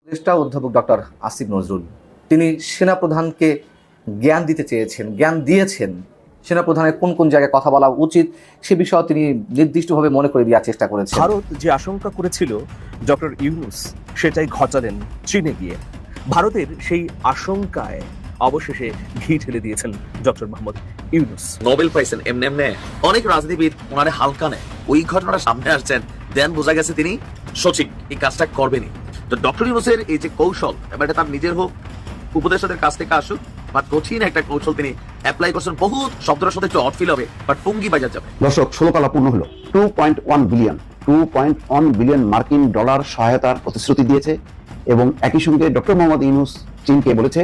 উপদেষ্টা অধ্যাপক ডক্টর আসিফ নজরুল তিনি সেনাপ্রধানকে জ্ঞান দিতে চেয়েছেন, জ্ঞান দিয়েছেন। সেনাপ্রধানের কোন কোন জায়গায় কথা বলা উচিত সে বিষয়ে তিনি নির্দিষ্টভাবে মনে করে দেওয়ার চেষ্টা করেছেন। ভারত যে আশঙ্কা করেছিল ডক্টর ইউনূস সেটাই ঘটালেন চীনে গিয়ে। ভারতের সেই আশঙ্কায় অবশেষে ঘি ঢেলে দিয়েছেন ডক্টর মোহাম্মদ ইউনূস। নোবেল পাইছেন এমনি এমনি। অনেক রাজনীতিবিদ ওনারে হালকা নেয়, ওই ঘটনাটা সামনে আসছেন, দেন বোঝা গেছে তিনি সঠিক এই কাজটা করবেনই। তো ডক্টর ইউনূসের এই যে কৌশল, এবার এটা তার নিজের হোক উপদেষ্টাদের কাছ থেকে আসুক, বাট কঠিন একটা কৌশল তিনি অ্যাপ্লাই করছেন। বহুত শব্দটার সাথে একটু অট ফিল হবে, বাট পুঙ্গি বাজার যাবে। দর্শক, 16 তলা পূর্ণ হলো। 2.1 বিলিয়ন মার্কিন ডলার সহায়তার প্রতিশ্রুতি দিয়েছে এবং একই সঙ্গে ডক্টর মোহাম্মদ ইউনূস চীনকে বলেছে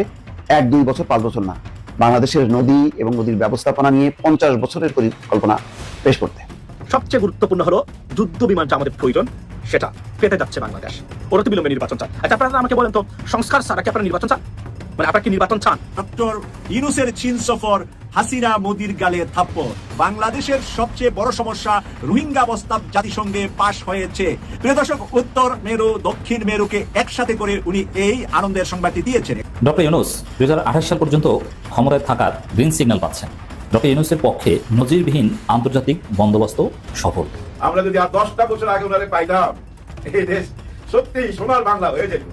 1-2 বছর 5 বছর না, বাংলাদেশের নদী এবং নদীর ব্যবস্থাপনা নিয়ে 50 বছরের পরিকল্পনা পেশ করতে। সবচেয়ে গুরুত্বপূর্ণ হলো যুদ্ধ বিমান যা আমাদের প্রয়োজন সেটা পেতে যাচ্ছে বাংলাদেশ। অনতি বিলম্বে নির্বাচন চান। আচ্ছা, আপনারা আমাকে বলেন তো, সংস্কার ছাড়া কি আপনারা নির্বাচন চান? মানে আপনারা কি নির্বাচন চান? ডক্টর ইউনূসের চীন সফর, হাসিনা মোদির গালে থাপ্পড়। বাংলাদেশের সবচেয়ে বড় সমস্যা রোহিঙ্গা প্রস্তাব জাতিসংঘে পাশ হয়েছে। প্রিয় দর্শক, উত্তর মেরু দক্ষিণ মেরুকে একসাথে করে উনি এই আনন্দের সংবাদটি দিয়েছেন। ডক্টর ইউনূস 2028 সাল পর্যন্ত ক্ষমতায় থাকার গ্রিন সিগন্যাল পাচ্ছেন। ডক্টর ইউনূসের পক্ষে নজিরবিহীন আন্তর্জাতিক বন্দোবস্ত সফল। আমরা যদি আর 10টা বছর আগে ওনারে পাইতাম, এই দেশ সত্যি সোনার বাংলা হয়ে যেত।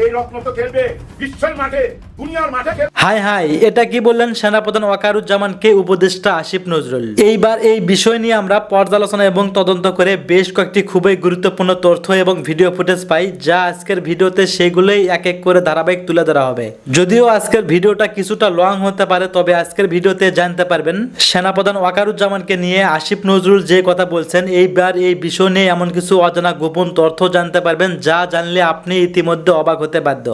এই রত্ন তো খেলবে বিশ্বের মাঠে, দুনিয়ার মাঠে। হাই হাই, এটা কি বললেন সেনাপ্রধান ওয়াকারুজ্জামানকে উপদেষ্টা আসিফ নজরুল। এইবার এই বিষয় নিয়ে আমরা পর্যালোচনা এবং তদন্ত করে বেশ কয়েকটি খুবই গুরুত্বপূর্ণ তথ্য এবং ভিডিও ফুটেজ পাই, যা আজকের ভিডিওতে সেগুলোই এক এক করে ধারাবাহিক তুলে ধরা হবে। যদিও আজকের ভিডিওটা কিছুটা লং হতে পারে, তবে আজকের ভিডিওতে জানতে পারবেন সেনাপ্রধান ওয়াকারুজ্জামানকে নিয়ে আসিফ নজরুল যে কথা বলছেন। এইবার এই বিষয় নিয়ে এমন কিছু অজানা গোপন তথ্য জানতে পারবেন, যা জানলে আপনি ইতিমধ্যে অবাক হতে বাধ্য।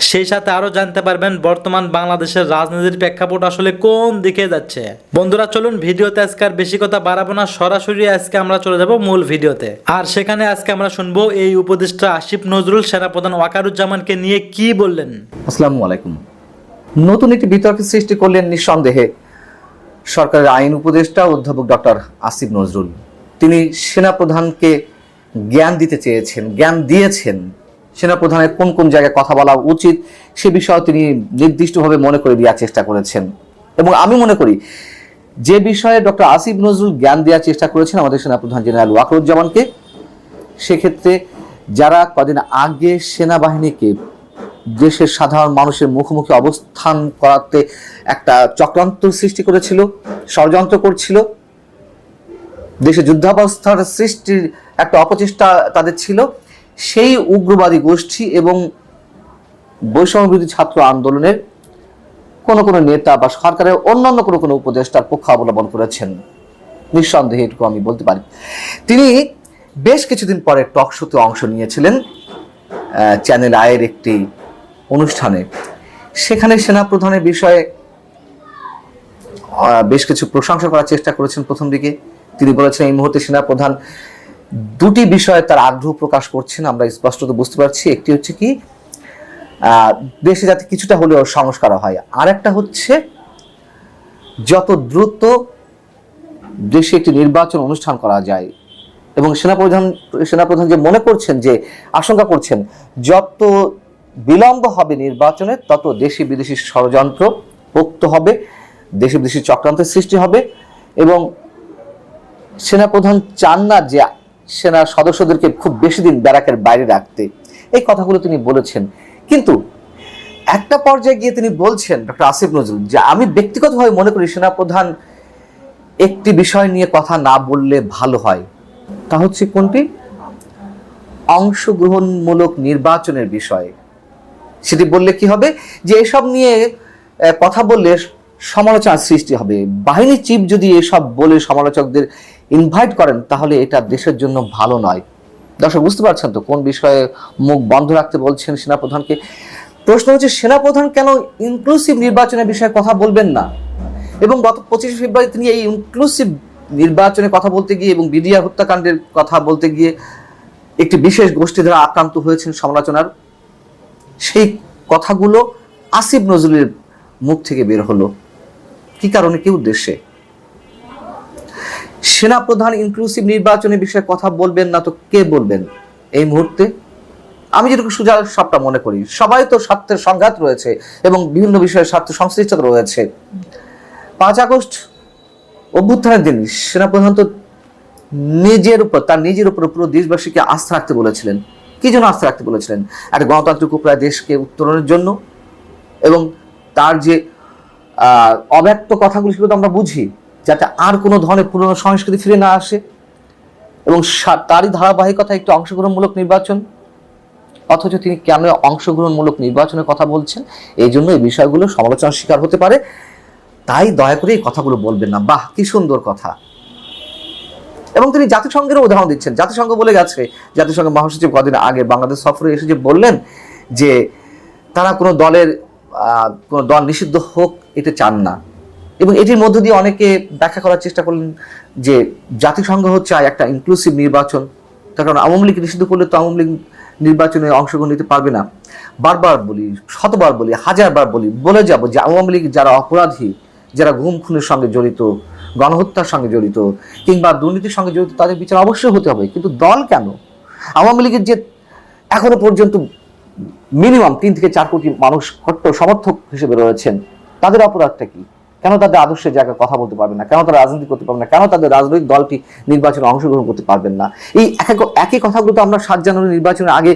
সেই সাথে আরো জানতে পারবেন বর্তমান বাংলাদেশের রাজনীতির প্রেক্ষাপট আসলে কোন দিকে যাচ্ছে। বন্ধুরা, চলুন ভিডিওতে আজকে আর বেশি কথা বাড়াবো না, সরাসরি আজকে আমরা চলে যাব মূল ভিডিওতে। আর সেখানে আজকে আমরা শুনবো এই উপদেষ্টা আসিফ নজরুল সেনাপ্রধান ওয়াকারুজ্জামানকে নিয়ে কি বললেন। আসসালামু আলাইকুম। নতুন একটি বিতর্কের সৃষ্টি করলেন নিঃসন্দেহে সরকারের আইন উপদেষ্টা অধ্যাপক ডক্টর আসিফ নজরুল। তিনি সেনাপ্রধানকে জ্ঞান দিতে চেয়েছেন, জ্ঞান দিয়েছেন। সেনাপ্রধানের কোন কোন জায়গায় কথা বলা উচিত সে বিষয়ে তিনি নির্দিষ্টভাবে মনে করে দেওয়ার চেষ্টা করেছেন। এবং আমি মনে করি যে বিষয়ে ডক্টর আসিফ নজরুল জ্ঞান দেওয়ার চেষ্টা করেছেন আমাদের সেনাপ্রধান জেনারেল ওয়াকারুজ্জামানকে, সেক্ষেত্রে যারা কদিন আগে সেনাবাহিনীকে দেশের সাধারণ মানুষের মুখোমুখি অবস্থান করাতে একটা চক্রান্ত সৃষ্টি করেছিল, ষড়যন্ত্র করছিল, দেশে যুদ্ধাবস্থার সৃষ্টির একটা অপচেষ্টা তাদের ছিল, সেই উগ্রবাদী গোষ্ঠী এবং বৈষম্যবিরোধী ছাত্র আন্দোলনের কোনো কোনো নেতা বা সরকারের অন্যান্য কোনো কোনো উপদেষ্টার পক্ষ অবলম্বন করেছেন। নিঃসন্দেহে এটুকু আমি বলতে পারি। তিনি বেশ কিছুদিন পরে টক শোতে অংশ নিয়েছিলেন চ্যানেল আয়ের একটি অনুষ্ঠানে। সেখানে সেনাপ্রধানের বিষয়ে বেশ কিছু প্রশংসা করার চেষ্টা করেছেন। প্রথম দিকে তিনি বলেছেন এই মুহূর্তে সেনাপ্রধান দুটি বিষয়ে তার আগ্রহ প্রকাশ করছেন, আমরা স্পষ্টত বুঝতে পারছি। একটি হচ্ছে কি, দেশে যাতে কিছুটা হলেও সংস্কার হয়, আর একটা হচ্ছে যত দ্রুত দেশে একটি নির্বাচন অনুষ্ঠান করা যায়। এবং সেনাপ্রধান যে মনে করছেন, যে আশঙ্কা করছেন, যত বিলম্ব হবে নির্বাচনে তত দেশি বিদেশি ষড়যন্ত্র পোক্ত হবে, দেশি বিদেশি চক্রান্তের সৃষ্টি হবে। এবং সেনাপ্রধান চান না যে সেনার সদস্যদেরকে খুব বেশি দিন ব্যারাকের বাইরে রাখতে। এই কথাগুলো তিনি বলেছেন। কিন্তু একটা পর্যায়ে গিয়ে তিনি বলছেন, ডক্টর আসিফ নজরুল, যে আমি ব্যক্তিগতভাবে মনে করি সেনাপ্রধান একটি বিষয় নিয়ে কথা না বললে ভালো হয়। তা হচ্ছে কোনটি? অংশগ্রহণমূলক নির্বাচনের বিষয়ে। সেটি বললে কি হবে, যে এসব নিয়ে কথা বললে সমালোচনার সৃষ্টি হবে। বাহিনী চিফ যদি এসব বলে সমালোচকদের ইনভাইট করেন তাহলে এটা দেশের জন্য ভালো নয়। দর্শক, বুঝতে পারছেন তো কোন বিষয়ে মুখ বন্ধ রাখতে বলছেন সেনাপ্রধানকে? প্রশ্ন হচ্ছে, সেনাপ্রধান কেন ইনক্লুসিভ নির্বাচনের বিষয়ে কথা বলবেন না? এবং গত 25 ফেব্রুয়ারি তিনি এই ইনক্লুসিভ নির্বাচনের কথা বলতে গিয়ে এবং বিডিআর হত্যাকাণ্ডের কথা বলতে গিয়ে একটি বিশেষ গোষ্ঠী দ্বারা আক্রান্ত হয়েছেন সমালোচনার। সেই কথাগুলো আসিফ নজরুলের মুখ থেকে বের হলো কি কারণে, কি উদ্দেশ্যে? সেনাপ্রধান ইনক্লুসিভ নির্বাচনের বিষয়ে কথা বলবেন না তো কে বলবেন এই মুহূর্তে? আমি যেটুকু সুজাল সবটা মনে করি, সবাই তো স্বার্থের সংঘাত রয়েছে এবং বিভিন্ন বিষয়ে স্বার্থ সংশ্লিষ্টতা রয়েছে। 5 আগস্ট অভ্যুত্থানের দিন সেনাপ্রধান তো তার নিজের উপর পুরো দেশবাসীকে আস্থা রাখতে বলেছিলেন। কি জন্য আস্থা রাখতে বলেছিলেন? একটা গণতান্ত্রিক উপায়ে দেশকে উত্তরণের জন্য, এবং তার যে অব্যক্ত কথাগুলো সেগুলো তো আমরা বুঝি, যাতে আর কোনো ধরনের পুরনো সংস্কৃতি ফিরে না আসে, এবং তারই ধারাবাহিকতা একটি অংশগ্রহণমূলক নির্বাচন। অথচ তিনি কেন অংশগ্রহণমূলক নির্বাচনের কথা বলছেন? এই জন্য এই বিষয়গুলো সমালোচনার শিকার হতে পারে, তাই দয়া করে এই কথাগুলো বলবেন না। বাহ, কি সুন্দর কথা। এবং তিনি জাতিসংঘেরও উদাহরণ দিচ্ছেন। জাতিসংঘ বলে গেছে, জাতিসংঘের মহাসচিব কদিন আগে বাংলাদেশ সফরে এসে যে বললেন যে তারা কোনো দল নিষিদ্ধ হোক এটা চান না, এবং এটির মধ্য দিয়ে অনেকে ব্যাখ্যা করার চেষ্টা করলেন যে জাতিসংঘ চায় একটা ইনক্লুসিভ নির্বাচন, তার কারণ আওয়ামী লীগ নিষিদ্ধ করলে তো আওয়ামী লীগ নির্বাচনে অংশগ্রহণ নিতে পারবে না। বারবার বলি, শতবার বলি, হাজারবার বলে যাব যে আওয়ামী লীগ যারা অপরাধী, যারা গুম খুনের সঙ্গে জড়িত, গণহত্যার সঙ্গে জড়িত কিংবা দুর্নীতির সঙ্গে জড়িত, তাদের বিচার অবশ্যই হতে হবে। কিন্তু দল কেন? আওয়ামী লীগের যে এখনো পর্যন্ত মিনিমাম 3 থেকে 4 কোটি মানুষ কট্টর সমর্থক হিসেবে রয়েছেন, তাদের অপরাধটা কি? কেন তাদের আদর্শের জায়গায় কথা বলতে পারবেন না? কেন তারা রাজনীতি করতে পারবেন না? কেন তাদের রাজনৈতিক দলটি নির্বাচনে অংশগ্রহণ করতে পারবেন না? এই একই কথাগুলো তো আমরা 7 জানুয়ারি নির্বাচনের আগে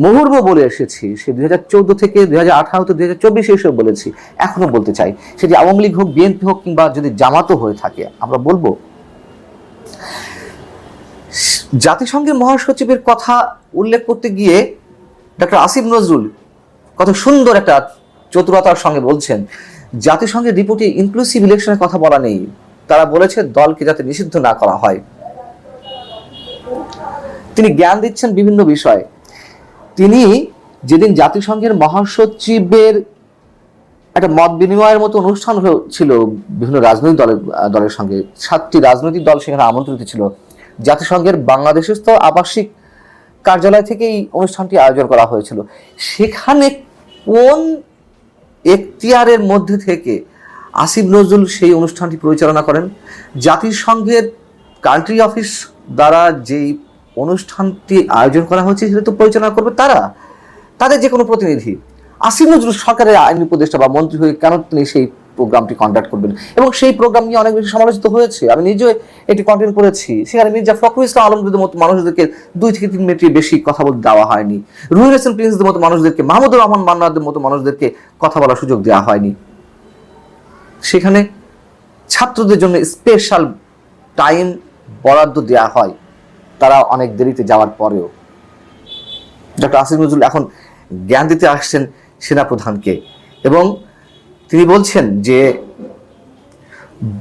মুহুর্ব বলে এসেছি। সে 2014 থেকে 2018 থেকে 2024 এসেও বলেছি, এখনো বলতে চাই। সেটি আওয়ামী লীগ হোক, বিএনপি হোক কিংবা যদি জামাতও হয়ে থাকে, আমরা বলবো জাতিসংঘের মহাসচিবের কথা উল্লেখ করতে গিয়ে ডক্টর আসিফ নজরুল কত সুন্দর একটা চতুরতার সঙ্গে বলছেন, জাতিসংঘের রিপোর্টে ইনক্লুসিভ ইলেকশনের কথা বলা নেই। তারা বলেছে দলকে যাতে নিষিদ্ধ না করা হয়। তিনি জ্ঞান দিচ্ছেন বিভিন্ন বিষয়ে। তিনি যেদিন জাতিসংঘের মহাসচিবের একটা মত বিনিময়ের মতো অনুষ্ঠান ছিল বিভিন্ন রাজনৈতিক দলের সঙ্গে, 7টি রাজনৈতিক দল সেখানে আমন্ত্রিত ছিল। জাতিসংঘের বাংলাদেশস্থ আবাসিক কার্যালয় থেকে এই অনুষ্ঠানটি আয়োজন করা হয়েছিল। সেখানে কোন এখতিয়ারের মধ্যে থেকে আসিফ নজরুল সেই অনুষ্ঠানটি পরিচালনা করেন? জাতিসংঘের কান্ট্রি অফিস দ্বারা যেই অনুষ্ঠানটি আয়োজন করা হয়েছে সেটা তো পরিচালনা করবে তারা, তাদের যে কোনো প্রতিনিধি। আসিফ নজরুল সরকারের আইন উপদেষ্টা বা মন্ত্রী হয়ে কেন তিনি সেই প্রোগ্রামটি কন্ডাক্ট করবেন? এবং সেই প্রোগ্রাম নিয়ে অনেক বেশি সমালোচিত হয়েছে। আমি নিজে এটি কন্টেন্ট করেছি। সেখানে মির্জা ফখরুল ইসলাম আলমগীরের মতো মানুষদেরকে 2 থেকে 3 মিনিটের বেশি কথা বলতে দেওয়া হয়নি। রুহিল হাসান প্রিন্সদের মতো মানুষদেরকে, মাহমুদুর রহমান মান্নাদের মতো মানুষদেরকে কথা বলার সুযোগ দেওয়া হয়নি। সেখানে ছাত্রদের জন্য স্পেশাল টাইম বরাদ্দ দেওয়া হয়, তারা অনেক দেরিতে যাওয়ার পরেও। ডক্টর আসিফ নজরুল এখন জ্ঞান দিতে আসছেন সেনাপ্রধানকে, এবং তিনি বলছেন যে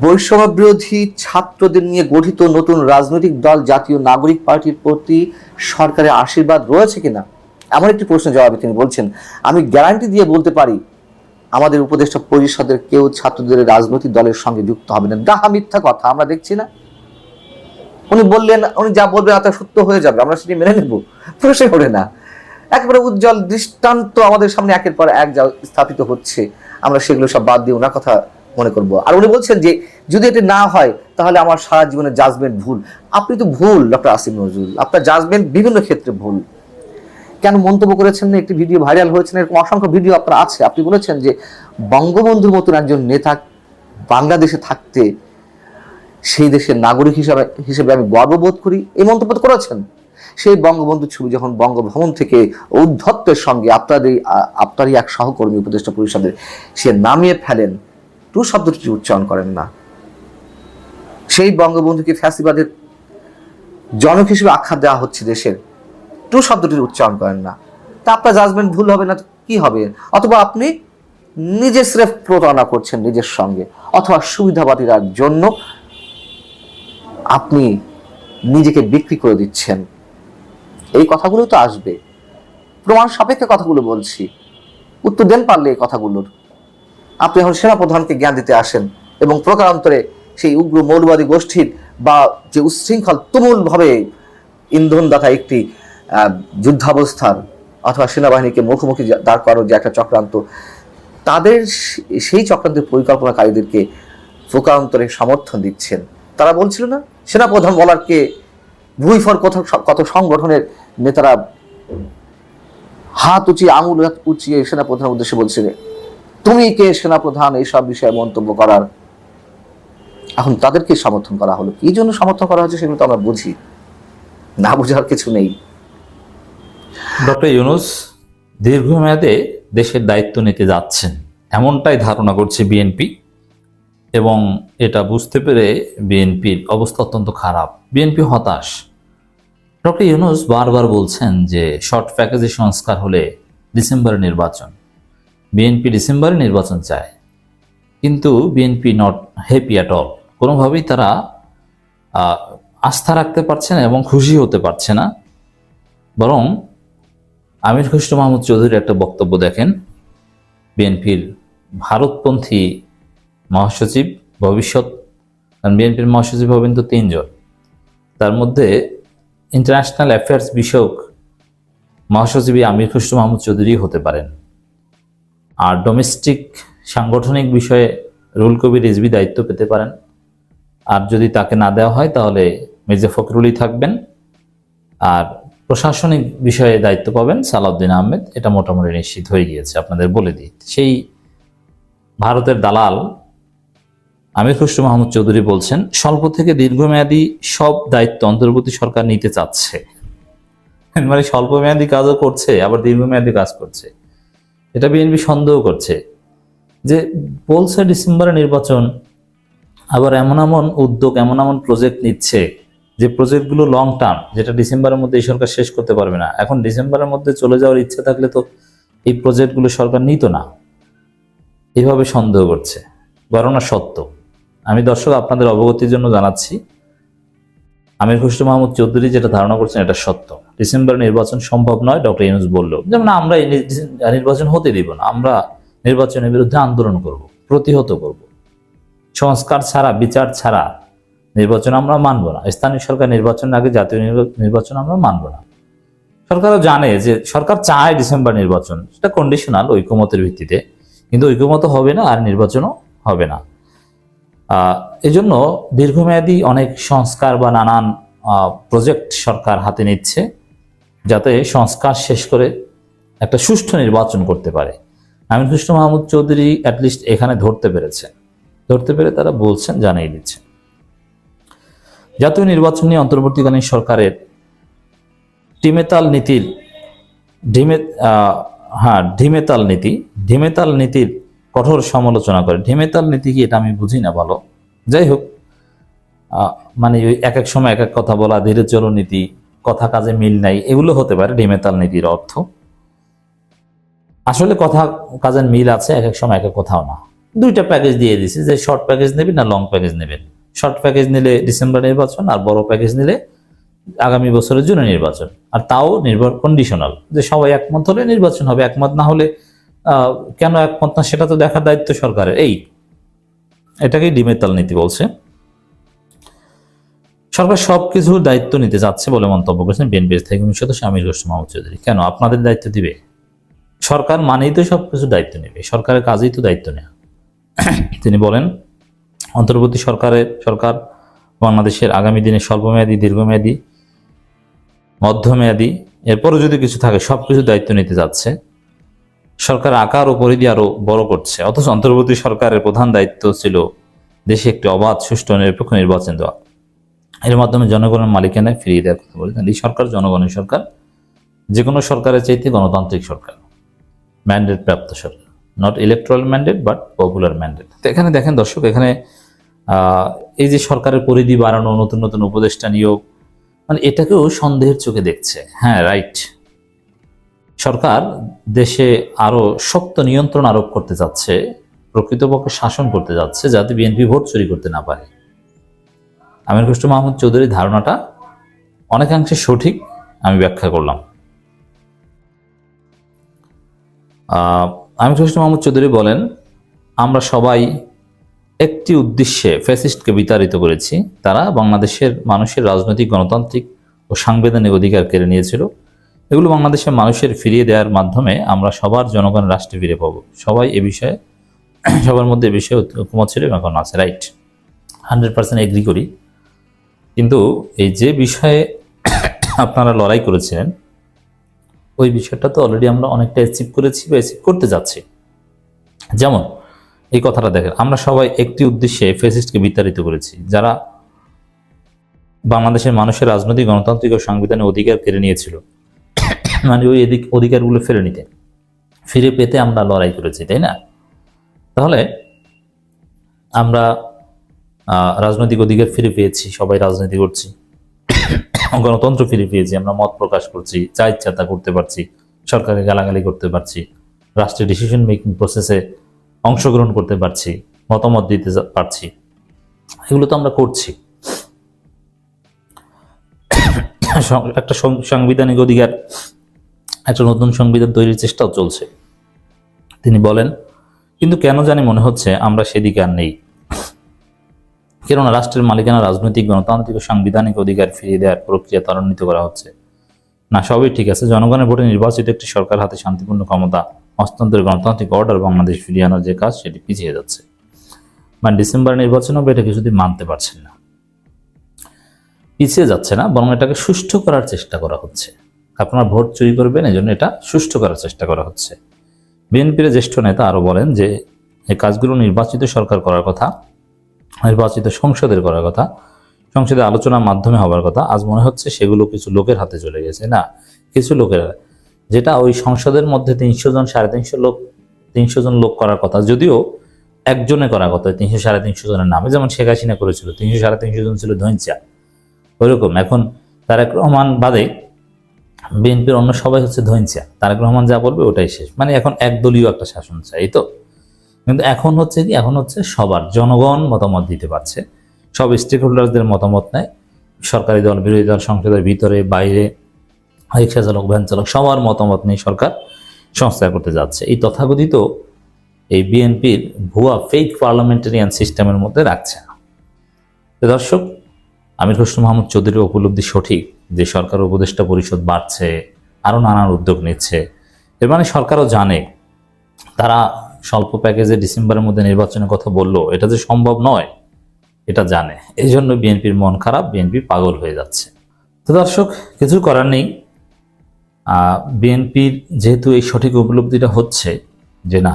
বৈষম্য বিরোধী ছাত্রদের নিয়ে গঠিত নতুন রাজনৈতিক দল জাতীয় নাগরিক পার্টির প্রতি সরকারের আশীর্বাদ রয়েছে কিনা, এমন একটি প্রশ্নের জবাবে তিনি বলছেন, আমি গ্যারান্টি দিয়ে বলতে পারি আমাদের উপদেষ্টা পরিষদের কেউ ছাত্রদের রাজনৈতিক দলের সঙ্গে যুক্ত হবে না। ডাহা মিথ্যা কথা, আমরা দেখছি না। উনি বললেন, উনি যা বলবেন তা সত্য হয়ে যাবে, আমরা সেটি মেনে নেব, প্রশ্ন করে না। একেবারে উজ্জ্বল দৃষ্টান্ত আমাদের সামনে একের পর এক স্থাপিত হচ্ছে, আমরা সেগুলো সব বাদ দিয়ে ওনার কথা মনে করব। আর উনি বলছেন যে যদি এটি না হয় তাহলে আমার সারা জীবনের জাজমেন্ট ভুল। আপনি তো ভুল ডক্টর আসিফ নজরুল, আপনার জাজমেন্ট বিভিন্ন ক্ষেত্রে ভুল। কেন মন্তব্য করেছেন না, একটি ভিডিও ভাইরাল হয়েছে, এরকম অসংখ্য ভিডিও আপনার আছে। আপনি বলেছেন যে বঙ্গবন্ধুর মতন একজন নেতা বাংলাদেশে থাকতে সেই দেশের নাগরিক হিসেবে আমি গর্ববোধ করি, এই মন্তব্য করেছেন। সেই বঙ্গবন্ধুর ছবি যখন বঙ্গভবন থেকে ঔদ্ধত্যের সঙ্গে আপনারই এক সহকর্মী উপদেষ্টা পরিষদের সে নামিয়ে ফেলেন, টু শব্দটি উচ্চারণ করেন না। সেই বঙ্গবন্ধুকে ফ্যাসিবাদের জনক হিসেবে আখ্যা দেওয়া হচ্ছে দেশের, টু শব্দটির উচ্চারণ করেন না। তা আপনার জাজমেন্ট ভুল হবে না তো কি হবে? অথবা আপনি নিজে স্রেফ প্রতারণা করছেন নিজের সঙ্গে, অথবা সুবিধাবাদীর জন্য আপনি নিজেকে বিক্রি করে দিচ্ছেন। এই কথাগুলো তো আসবে, প্রমাণ সাপেক্ষে কথাগুলো বলছি, উত্তর দেন পারলে এই কথাগুলোর। আপনি এখন সেনাপ্রধানকে জ্ঞান দিতে আসেন এবং প্রকারান্তরে সেই উগ্র মৌলবাদী গোষ্ঠীর বা যে উচ্ছৃঙ্খল তুমুলভাবে ইন্ধনদাতা একটি যুদ্ধাবস্থার অথবা সেনাবাহিনীকে মুখোমুখি দাঁড় করার যে একটা চক্রান্ত, তাদের সেই চক্রান্তের পরিকল্পনাকারীদেরকে প্রকারান্তরে সমর্থন দিচ্ছেন। তারা বলছিল না, সেনাপ্রধান বলার কে, ভুইফর কত সংগঠনের নেতারা হাত উঁচিয়ে আঙুল হাত উঁচিয়ে সেনাপ্রধানের উদ্দেশ্যে বলছিল, তুমি কে সেনাপ্রধান এইসব বিষয়ে মন্তব্য করার? এখন তাদেরকে সমর্থন করা হলো, কি জন্য সমর্থন করা হচ্ছে সেগুলো তো আমরা বুঝি না, বোঝার কিছু নেই। ডক্টর ইউনূস দীর্ঘমেয়াদে দেশের দায়িত্ব নিতে যাচ্ছেন এমনটাই ধারণা করছে বিএনপি, এবং এটা বুঝতে পেরে বিএনপির অবস্থা অত্যন্ত খারাপ। বিএনপি হতাশ। ডক্টর ইউনূস বারবার বলছেন যে শর্ট প্যাকেজে সংস্কার হলে ডিসেম্বরে নির্বাচন, বিএনপি ডিসেম্বরে নির্বাচন চায়, কিন্তু BNP not happy at all. কোনোভাবেই তারা আস্থা রাখতে পারছে না এবং খুশি হতে পারছে না। বরং আমির খসরু মাহমুদ চৌধুরীর একটা বক্তব্য দেখেন, বিএনপির ভারতপন্থী মহাসচিব ভবিষ্যৎ, কারণ বিএনপির মহাসচিব হবেন তো 3 জন, তার মধ্যে ইন্টারন্যাশনাল অ্যাফেয়ার্স বিষয়ক মহাসচিব আমির খসরু মাহমুদ চৌধুরী হতে পারেন, আর ডোমেস্টিক সাংগঠনিক বিষয়ে রুহুল কবির রিজভী দায়িত্ব পেতে পারেন, আর যদি তাকে না দেওয়া হয় তাহলে মির্জা ফখরুলই থাকবেন, আর প্রশাসনিক বিষয়ে দায়িত্ব পাবেন সালাউদ্দিন আহমেদ। এটা মোটামুটি নিশ্চিত হয়ে গিয়েছে, আপনাদের বলে দিই। সেই ভারতের দালাল আমির খসরু মাহমুদ চৌধুরী বলছেন স্বল্প থেকে দীর্ঘমেয়াদী সব দায়িত্ব অন্তর্বর্তী সরকার নিতে চাচ্ছে, মানে স্বল্প মেয়াদী কাজও করছে আবার দীর্ঘমেয়াদী কাজ করছে। এটা বিএনপি সন্দেহ করছে যে বলছে ডিসেম্বরে নির্বাচন, আবার এমন এমন উদ্যোগ এমন এমন প্রজেক্ট নিচ্ছে যে প্রজেক্টগুলো লং টার্ম, যেটা ডিসেম্বরের মধ্যে এই সরকার শেষ করতে পারবে না। এখন ডিসেম্বরের মধ্যে চলে যাওয়ার ইচ্ছে থাকলে তো এই প্রজেক্টগুলো সরকার নিত না, এভাবে সন্দেহ করছে। ঘটনা সত্য, আমি দর্শক আপনাদের অবগতির জন্য জানাচ্ছি, আমির খসরু মাহমুদ চৌধুরী যেটা ধারণা করছেন এটা সত্য। ডিসেম্বরে নির্বাচন সম্ভব নয়, ডক্টর ইউনূস বলল, যেমন আমরা নির্বাচন হতে দিব না, আমরা নির্বাচনের বিরুদ্ধে আন্দোলন করব, প্রতিহত করব, সংস্কার ছাড়া বিচার ছাড়া নির্বাচন আমরা মানব না, স্থানীয় সরকার নির্বাচনের আগে জাতীয় নির্বাচন আমরা মানব না। সরকারও জানে যে সরকার চায় ডিসেম্বর নির্বাচন, সেটা কন্ডিশনাল, ঐকমতের ভিত্তিতে, কিন্তু ঐকমত হবে না আর নির্বাচনও হবে না। এজন্য দীর্ঘমেয়াদী অনেক সংস্কার বা নানান প্রজেক্ট সরকার হাতে নিচ্ছে, যাতে সংস্কার শেষ করে একটা সুষ্ঠু নির্বাচন করতে পারে। আমির খসরু মাহমুদ চৌধুরী অ্যাটলিস্ট এখানে ধরতে পেরে তারা বলছেন, জানিয়ে দিচ্ছেন। জাতীয় নির্বাচন নিয়ে অন্তর্বর্তীকালীন সরকারের ঢিমেতাল নীতির কঠোর সমালোচনা করে। ঢিমেতাল নীতি কি এটা আমি বুঝি না ভালো, যাই হোক, মানে ওই এক এক সময় এক এক কথা বলা, ধীরে চলো নীতি, কথা কাজে মিল নাই, এগুলো হতে পারে ঢিমেতাল নীতির অর্থ। আসলে কথা কাজের মিল আছে, এক এক সময় এক এক কথাও না। 2টা প্যাকেজ দিয়ে দিছে যে শর্ট প্যাকেজ নেবেন না লং প্যাকেজ নেবেন। শর্ট প্যাকেজ নিলে ডিসেম্বর নির্বাচন, আর বড় প্যাকেজ নিলে আগামী বছরের জন্য নির্বাচন, আর তাও কন্ডিশনাল, যে সবাই একমত হলে নির্বাচন হবে, একমত না হলে কেন একমত না সেটা তো দেখার দায়িত্ব সরকারের। এটাকেই ঢিমেতাল নীতি বলছে। সরকার সবকিছুর দায়িত্ব নিতে যাচ্ছে বলে মন্তব্য করেছেন বিএনপির স্থায়ী কমিটির সদস্য আমির খসরু মাহমুদ চৌধুরী। কেন আপনাদের দায়িত্ব দিবে? সরকার মানেই তো সবকিছু দায়িত্ব নেবে, সরকারের কাজেই তো দায়িত্ব নেওয়া। তিনি বলেন অন্তর্বর্তী সরকার বাংলাদেশের আগামী দিনে স্বল্পমেয়াদী, দীর্ঘমেয়াদী, মধ্যমেয়াদী, এরপরও যদি কিছু থাকে সবকিছু দায়িত্ব নিতে যাচ্ছে। সরকার আকার ও পরিধি আরো বড় করছে, অথচ অন্তর্বর্তী সরকারের প্রধান দায়িত্ব ছিল দেশে একটি অবাধ, সুষ্ঠু, নিরপেক্ষ নির্বাচন দেওয়া, এর মাধ্যমে জনগণের মালিকানায় ফিরিয়ে দেওয়ার কথা বলেছেন। এই সরকার জনগণের সরকার, যে কোনো সরকারের চাইতে গণতান্ত্রিক সরকার, ম্যান্ডেট প্রাপ্ত সরকার, not electoral mandate but popular mandate. তো এখানে দেখেন দর্শক, এখানে এই যে সরকারের পরিধি বাড়ানো, নতুন নতুন উপদেষ্টা নিয়োগ, মানে এটাকেও সন্দেহের চোখে দেখছে। হ্যাঁ, রাইট, সরকার দেশে আরো শক্ত নিয়ন্ত্রণ আরোপ করতে যাচ্ছে, প্রকৃতপক্ষে শাসন করতে যাচ্ছে, যাতে বিএনপি ভোট চুরি করতে না পারে। আমির খসরু মাহমুদ চৌধুরীর ধারণাটা অনেকাংশে সঠিক, আমি ব্যাখ্যা করলাম। আমির খসরু মাহমুদ চৌধুরী বলেন, আমরা সবাই একটি উদ্দেশ্যে ফ্যাসিস্টকে বিতাড়িত করেছি। তারা বাংলাদেশের মানুষের রাজনৈতিক, গণতান্ত্রিক ও সাংবিধানিক অধিকার কেড়ে নিয়েছিল। এগুলো বাংলাদেশের মানুষের ফিরিয়ে দেওয়ার মাধ্যমে আমরা সবার জনগণ রাষ্ট্রে ফিরে পাবো। সবাই এ বিষয়ে, সবার মধ্যে এ বিষয়ে ঐকমত ছিল এবং এখন আছে। রাইট, 100% এগ্রি করি। কিন্তু এই যে বিষয়ে আপনারা লড়াই করেছিলেন, ওই বিষয়টা তো অলরেডি আমরা অনেকটা অ্যাচিভ করেছি বা অ্যাচিভ করতে যাচ্ছি। যেমন এই কথাটা দেখেন, আমরা সবাই একটি উদ্দেশ্যে ফ্যাসিস্টকে বিতাড়িত করেছি, যারা বাংলাদেশের মানুষের রাজনৈতিক, গণতান্ত্রিক ও সাংবিধানিক অধিকার কেড়ে নিয়েছিল, মানে ওই অধিকারগুলো ফিরে পেতে আমরা লড়াই করেছি, তাই না? তাহলে আমরা রাজনৈতিক অধিকার ফিরে পেয়েছি, সবাই রাজনীতি করছি, গণতন্ত্র ফিরে পেয়েছি, আমরা মত প্রকাশ করছি, যা ইচ্ছা তা করতে পারছি, সরকারকে গালাগালি করতে পারছি, রাষ্ট্রের ডিসিশন মেকিং প্রসেসে অংশগ্রহণ করতে পারছি, মতামত দিতে পারছি, এগুলো তো আমরা করছি। একটা সাংবিধানিক অধিকার, একটা নতুন সংবিধান তৈরির চেষ্টাও চলছে। তিনি বলেন, কিন্তু কেন জানি মনে হচ্ছে আমরা সেদিকে আর নেই। কেননা রাষ্ট্রের মালিকানা, রাজনৈতিক, গণতান্ত্রিক ও সাংবিধানিক অধিকার ফিরিয়ে দেওয়ার প্রক্রিয়া ত্বরান্বিত করা হচ্ছে না। সবই ঠিক আছে, জনগণের ভোটে নির্বাচিত একটি সরকার হাতে শান্তিপূর্ণ ক্ষমতা হস্তান্তরের গণতান্ত্রিক অর্ডার বাংলাদেশ ফিরিয়ে আনার যে কাজ, সেটি পিছিয়ে যাচ্ছে। মানে ডিসেম্বর নির্বাচন হবে, এটা কিছুদিন মানতে পারছেন না, পিছিয়ে যাচ্ছে না, বরং এটাকে সুষ্ঠু করার চেষ্টা করা হচ্ছে। আপনারা ভোট চুরি করবেন, এই জন্য এটা সুষ্ঠু করার চেষ্টা করা হচ্ছে। বিএনপির জ্যেষ্ঠ নেতা আরো বলেন যে এই কাজগুলো নির্বাচিত সরকার করার কথা, নির্বাচিত সংসদের করার কথা, সংসদে আলোচনার মাধ্যমে হবার কথা। আজ মনে হচ্ছে সেগুলো কিছু লোকের হাতে চলে গেছে। না, কিছু লোকের, যেটা ওই সংসদের মধ্যে 300 জন 350 জন লোক করার কথা, যদিও একজনে করার কথা 300 350 জনের নামে, যেমন শেখ হাসিনা করেছিল, 300 350 জন ছিল ধৈঞ্চা, ওইরকম এখন তারেক রহমান বাদে বিএনপির অন্য সবাই হচ্ছে ধৈঞ্চা। তারেক রহমান যা বলবে ওটাই শেষ, মানে এখন একদলীয় একটা শাসন চাই। তো কিন্তু এখন হচ্ছে কি, এখন হচ্ছে সবার, জনগণ মতামত দিতে পারছে, সব স্টেক হোল্ডারদের মতামত নেয়, সরকারি দল, বিরোধী দল, সংসদের ভিতরে বাইরে, রিক্সা চালক, ভ্যান চালক, সবার মতামত নিয়ে সরকার সংস্কার করতে যাচ্ছে। এই তথাকথিত এই বিএনপির ভুয়া ফেক পার্লামেন্টারিয়ান সিস্টেমের মধ্যে রাখছে না। দর্শক, আমির খসরু মাহমুদ চৌধুরীর উপলব্ধি সঠিক যে সরকার উপদেষ্টা পরিষদ বাড়ছে, আরো নানান উদ্যোগ নিচ্ছে। এর মানে সরকারও জানে তারা স্বল্প প্যাকেজে ডিসেম্বরের মধ্যে নির্বাচনের কথা বললো, এটা যে সম্ভব নয় এটা জানে। এই জন্য বিএনপির মন খারাপ, বিএনপি পাগল হয়ে যাচ্ছে। তো দর্শক, কিছু করার নেই। বিএনপির যেহেতু এই সঠিক উপলব্ধিটা হচ্ছে যে না,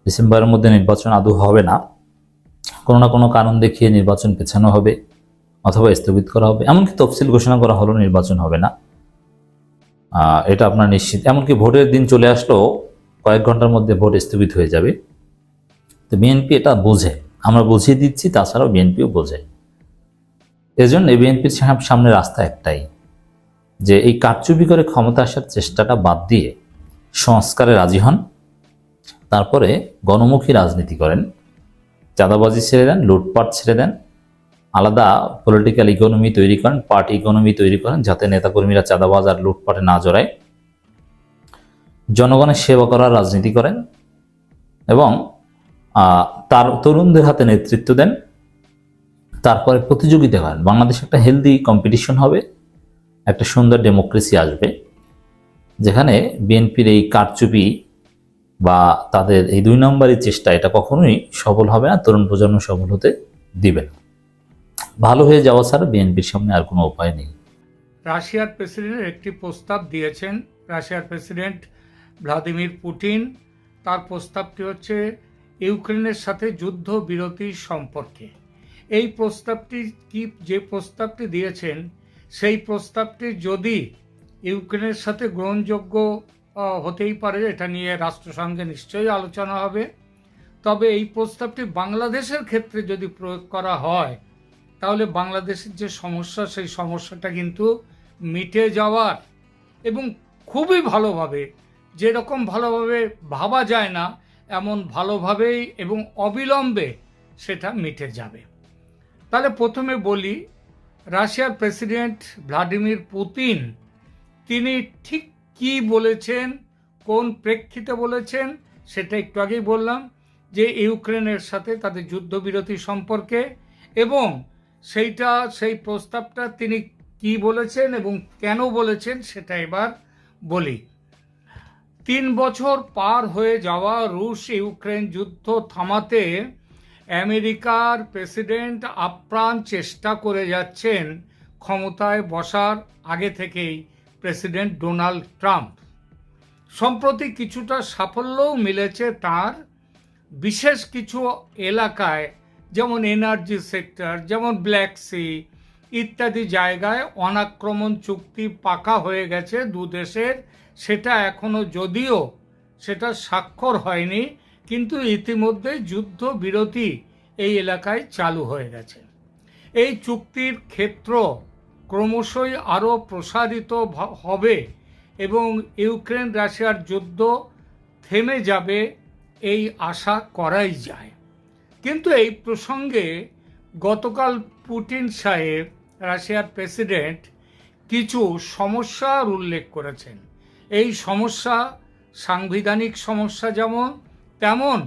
ডিসেম্বরের মধ্যে নির্বাচন আদৌ হবে না, কোনো না কোনো কারণ দেখিয়ে নির্বাচন পেছানো হবে অথবা স্থগিত করা হবে, এমনকি তফসিল ঘোষণা করা হলো নির্বাচন হবে না, এটা আপনার নিশ্চিত। এমনকি ভোটের দিন চলে আসলেও কয়েক ঘন্টার মধ্যে ভোট স্থগিত হয়ে যাবে। তো বিএনপি এটা বোঝে, আমরা বুঝিয়ে দিচ্ছি, তাছাড়াও বিএনপিও বোঝে। এজন্য বিএনপির সামনে রাস্তা একটাই, যে এই কারচুপি করে ক্ষমতা আসার চেষ্টাটা বাদ দিয়ে সংস্কারে রাজি হন, তারপরে গণমুখী রাজনীতি করেন, চাঁদাবাজি ছেড়ে দেন, লুটপাট ছেড়ে দেন, আলাদা পলিটিক্যাল ইকোনমি তৈরি করেন, পার্টি ইকোনমি তৈরি করেন, যাতে নেতাকর্মীরা চাঁদাবাজ আর লুটপাটে না জড়ায়, জনগণের সেবা করার রাজনীতি করেন এবং তার তরুণদের হাতে নেতৃত্ব দেন। তারপরে প্রতিযোগিতা করেন, বাংলাদেশে একটা হেলদি কম্পিটিশন হবে, একটা সুন্দর ডেমোক্রেসি আসবে, যেখানে বিএনপির এই কারচুপি বা তাদের এই 2 নম্বরের চেষ্টা, এটা কখনোই সফল হবে না, তরুণ প্রজন্ম সফল হতে দিবে না। ভালো হয়ে যাওয়া ছাড়া বিএনপির সামনে আর কোনো উপায় নেই। রাশিয়ার প্রেসিডেন্ট একটি প্রস্তাব দিয়েছেন, রাশিয়ার প্রেসিডেন্ট ভ্লাদিমির পুতিন। তার প্রস্তাবটি হচ্ছে ইউক্রেনের সাথে যুদ্ধ বিরতির সম্পর্কে। এই প্রস্তাবটি কি, যে প্রস্তাবটি দিয়েছেন সেই প্রস্তাবটি যদি ইউক্রেনের সাথে গ্রহণযোগ্য হতেই পারে, এটা নিয়ে রাষ্ট্রসংঘে নিশ্চয়ই আলোচনা হবে। তবে এই প্রস্তাবটি বাংলাদেশের ক্ষেত্রে যদি প্রয়োগ করা হয়, তাহলে বাংলাদেশের যে সমস্যা, সেই সমস্যাটা কিন্তু মিটে যাওয়ার এবং খুবই ভালোভাবে, যেরকম ভালোভাবে ভাবা যায় না এমন ভালোভাবেই এবং অবিলম্বে সেটা মিটে যাবে। তাহলে প্রথমে বলি, রাশিয়ার প্রেসিডেন্ট ভ্লাদিমির পুতিন তিনি ঠিক কি বলেছেন, কোন প্রেক্ষিতে বলেছেন, সেটা একটু আগেই বললাম, যে ইউক্রেনের সাথে তাদের যুদ্ধবিরতি সম্পর্কে, এবং সেই প্রস্তাবটা তিনি কি বলেছেন এবং কেন বলেছেন সেটা এবার বলি। 3 বছর পার হয়ে যাওয়া রুশ ইউক্রেন যুদ্ধ থামাতে আমেরিকার প্রেসিডেন্ট আপ্রাণ চেষ্টা করে যাচ্ছেন ক্ষমতায় বসার আগে থেকেই প্রেসিডেন্ট ডোনাল্ড ট্রাম্প। সম্প্রতি কিছুটা সাফল্যও মিলেছে তার, বিশেষ কিছু এলাকায় যেমন এনার্জি সেক্টর, যেমন ব্ল্যাক সি ইত্যাদি জায়গায় অনাক্রমণ চুক্তি পাকা হয়ে গেছে দু দেশের। সেটা এখনো যদিও সেটা স্বাক্ষর হয়নি, কিন্তু ইতিমধ্যে যুদ্ধ বিরতি এই এলাকায় চালু হয়ে গেছে। এই চুক্তির ক্ষেত্র ক্রমশই আরও প্রসারিত হবে এবং ইউক্রেন রাশিয়ার যুদ্ধ থেমে যাবে এই আশা করাই যায়। কিন্তু এই প্রসঙ্গে গতকাল পুতিন সাহেব, রাশিয়ার প্রেসিডেন্ট, কিছু সমস্যার উল্লেখ করেছেন। এই সমস্যা সাংবিধানিক সমস্যা যেমন, তেমন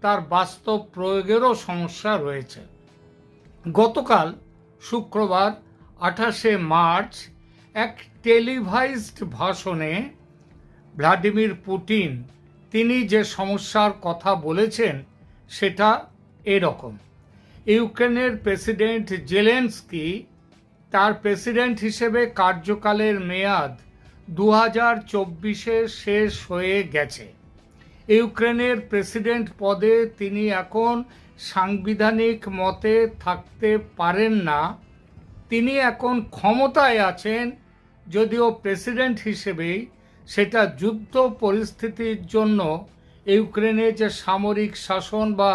তার বাস্তব প্রয়োগেরও সমস্যা রয়েছে। গতকাল শুক্রবার 28শে মার্চ এক টেলিভাইজড ভাষণে ভ্লাদিমির পুতিন তিনি যে সমস্যার কথা বলেছেন সেটা এরকম। ইউক্রেনের প্রেসিডেন্ট জেলেনস্কি তার প্রেসিডেন্ট হিসেবে কার্যকালের মেয়াদ 2024-এ শেষ হয়ে গেছে। ইউক্রেনের প্রেসিডেন্ট পদে তিনি এখন সাংবিধানিক মতে থাকতে পারেন না। তিনি এখন ক্ষমতায় আছেন, যদিও প্রেসিডেন্ট হিসেবেই সেটা যুদ্ধ পরিস্থিতির জন্য ইউক্রেনে যে সামরিক শাসন বা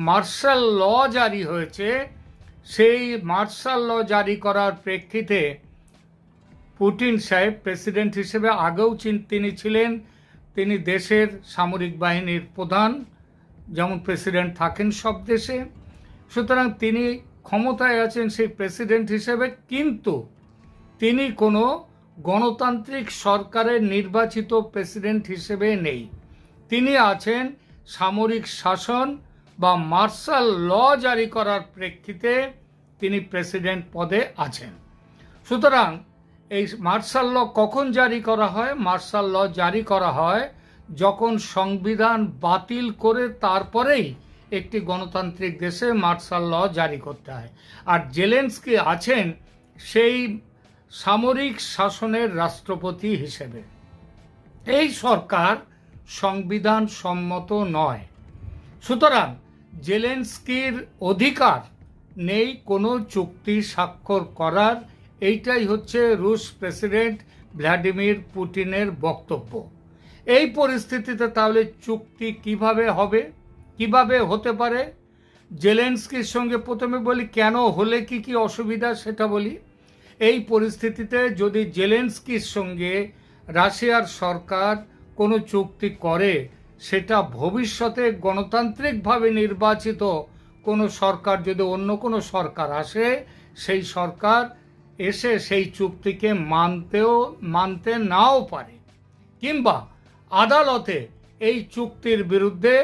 মার্শাল ল জারি হয়েছে, সেই মার্শাল ল জারি করার প্রেক্ষিতে পুতিন সাহেব প্রেসিডেন্ট হিসেবে আগেও তিনি ছিলেন, তিনি দেশের সামরিক বাহিনীর প্রধান, যেমন প্রেসিডেন্ট থাকেন সব দেশে। সুতরাং তিনি ক্ষমতায় আছেন সেই প্রেসিডেন্ট হিসেবে, কিন্তু তিনি কোনো গণতান্ত্রিক সরকারের নির্বাচিত প্রেসিডেন্ট হিসেবে নেই। তিনি আছেন সামরিক শাসন বা মার্শাল ল জারি করার প্রেক্ষিতে তিনি প্রেসিডেন্ট পদে আছেন। সুতরাং এই মার্শাল ল কখন জারি করা হয়? মার্শাল ল জারি করা হয় যখন সংবিধান বাতিল করে তারপরেই একটি গণতান্ত্রিক দেশে মার্শাল ল জারি করতে হয়। আর জেলেনস্কি আছেন সেই সামরিক শাসনের রাষ্ট্রপতি হিসেবে। এই সরকার সংবিধান সম্মত নয়। সুতরাং জেলেনস্কির অধিকার নেই কোনো চুক্তি স্বাক্ষর করার। এইটাই হচ্ছে রুশ প্রেসিডেন্ট ভ্লাদিমির পুতিনের বক্তব্য। এই পরিস্থিতিতে তাহলে চুক্তি কিভাবে হবে, কিভাবে হতে পারে? জেলেনস্কির সঙ্গে প্রথমে বলি কেন হলে কি অসুবিধা সেটা বলি। এই পরিস্থিতিতে যদি জেলেনস্কির সঙ্গে রাশিয়ার সরকার কোনো চুক্তি করে, সেটা ভবিষ্যতে গণতান্ত্রিকভাবে নির্বাচিত কোনো সরকার, যদি অন্য কোনো সরকার আসে, সেই সরকার এসে সেই চুক্তিকে মানতে নাও পারে, কিংবা আদালতে এই চুক্তির বিরুদ্ধে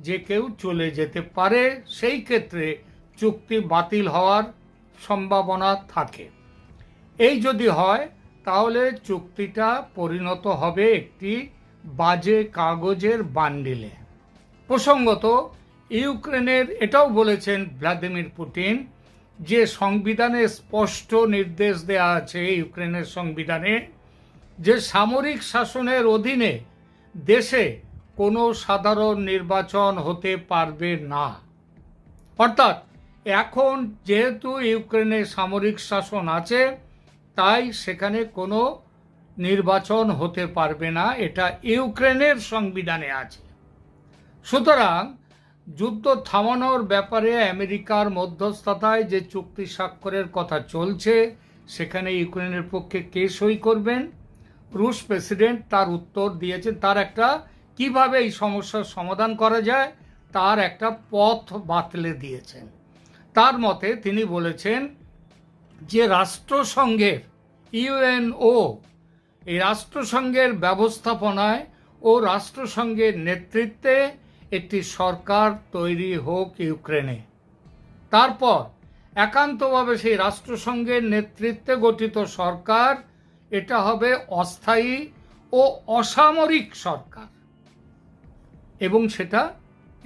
যে কেউ চলে যেতে পারে। সেই ক্ষেত্রে চুক্তি বাতিল হওয়ার সম্ভাবনা থাকে। এই যদি হয় তাহলে চুক্তিটা পরিণত হবে একটি বাজে কাগজের বান্ডিলে। প্রসঙ্গত ইউক্রেনের এটাও বলেছেন ভ্লাদিমির পুতিন যে সংবিধানে স্পষ্ট নির্দেশ দেওয়া আছে, ইউক্রেনের সংবিধানে, যে সামরিক শাসনের অধীনে দেশে কোনো সাধারণ নির্বাচন হতে পারবে না। অর্থাৎ এখন যেহেতু ইউক্রেনে সামরিক শাসন আছে, তাই সেখানে কোনো নির্বাচন হতে পারবে না, এটা ইউক্রেনের সংবিধানে আছে। সুতরাং যুদ্ধ থামানোর ব্যাপারে আমেরিকার মধ্যস্থতায় যে চুক্তি স্বাক্ষরের কথা চলছে, সেখানে ইউক্রেনের পক্ষে কে সই করবেন? রুশ প্রেসিডেন্ট তার উত্তর দিয়েছেন, তার একটা কিভাবে এই সমস্যার সমাধান করা যায় তার একটা পথ বাতলে দিয়েছেন। তার মতে তিনি বলেছেন যে রাষ্ট্রসংঘের ইউএনও, এই রাষ্ট্রসংঘের ব্যবস্থাপনায় ও রাষ্ট্রসংঘের নেতৃত্বে একটি সরকার তৈরি হোক ইউক্রেনে। তারপর একান্তভাবে সেই রাষ্ট্রসংঘের নেতৃত্বে গঠিত সরকার, এটা হবে অস্থায়ী ও অসামরিক সরকার, এবং সেটা